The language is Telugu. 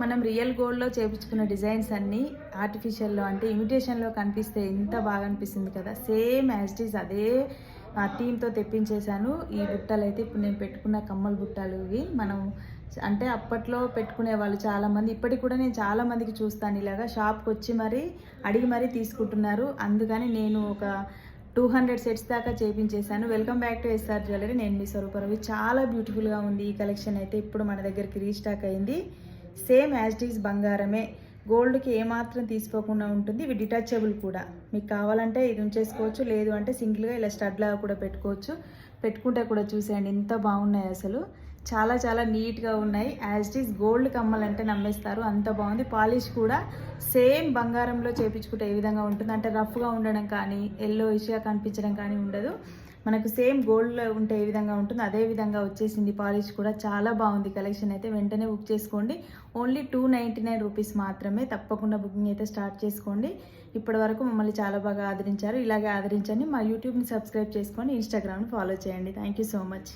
మనం రియల్ గోల్డ్‌లో చేపించుకున్న డిజైన్స్ అన్నీ ఆర్టిఫిషియల్‌లో అంటే ఇమిటేషన్‌లో కనిపిస్తే ఎంత బాగా అనిపిస్తుంది కదా! సేమ్ యాజ్ ఇట్ ఈజ్ అదే థీమ్‌తో తెప్పించేశాను. ఈ బుట్టలైతే ఇప్పుడు నేను పెట్టుకున్న కమ్మల బుట్టలు ఇవి. మనం అంటే అప్పట్లో పెట్టుకునేవాళ్ళు చాలామంది. ఇప్పటికి కూడా నేను చాలామందికి చూస్తాను ఇలాగా షాప్‌కొచ్చి మరీ అడిగి మరీ తీసుకుంటున్నారు. అందుకని నేను ఒక 200 సెట్స్ దాకా చేపించేశాను. Welcome back to SR jewellery. నేను మీ స్వరూపరవి. చాలా బ్యూటిఫుల్‌గా ఉంది ఈ కలెక్షన్ అయితే. ఇప్పుడు మన దగ్గరికి రీస్టాక్ అయింది. సేమ్ యాజ్ ఇట్ ఈజ్ బంగారమే. గోల్డ్కి ఏమాత్రం తీసుకోకుండా ఉంటుంది. ఇవి డిటాచబుల్ కూడా. మీకు కావాలంటే ఇది ఉంచేసుకోవచ్చు, లేదు అంటే సింగిల్గా ఇలా స్టడ్ లాగా కూడా పెట్టుకోవచ్చు. పెట్టుకుంటే కూడా చూసేయండి ఎంత బాగున్నాయి అసలు. చాలా చాలా నీట్గా ఉన్నాయి. యాజ్ ఇట్ ఈజ్ గోల్డ్ కమ్మలంటే నమ్మేస్తారు, అంత బాగుంది. పాలిష్ కూడా సేమ్ బంగారంలో చేపించుకుంటే ఏ విధంగా ఉంటుంది అంటే రఫ్గా ఉండడం కానీ ఎల్లో ఇష్గా కనిపించడం కానీ ఉండదు. మనకు సేమ్ గోల్డ్లో ఉంటే ఏ విధంగా ఉంటుందో అదే విధంగా వచ్చేసింది. పాలిష్ కూడా చాలా బాగుంది. కలెక్షన్ అయితే వెంటనే బుక్ చేసుకోండి. ఓన్లీ 299 రూపీస్ మాత్రమే. తప్పకుండా బుకింగ్ అయితే స్టార్ట్ చేసుకోండి. ఇప్పటి వరకు మమ్మల్ని చాలా బాగా ఆదరించారు. ఇలాగే ఆదరించండి. మా యూట్యూబ్ని సబ్స్క్రైబ్ చేసుకొని ఇన్స్టాగ్రామ్ని ఫాలో చేయండి. Thank you so much.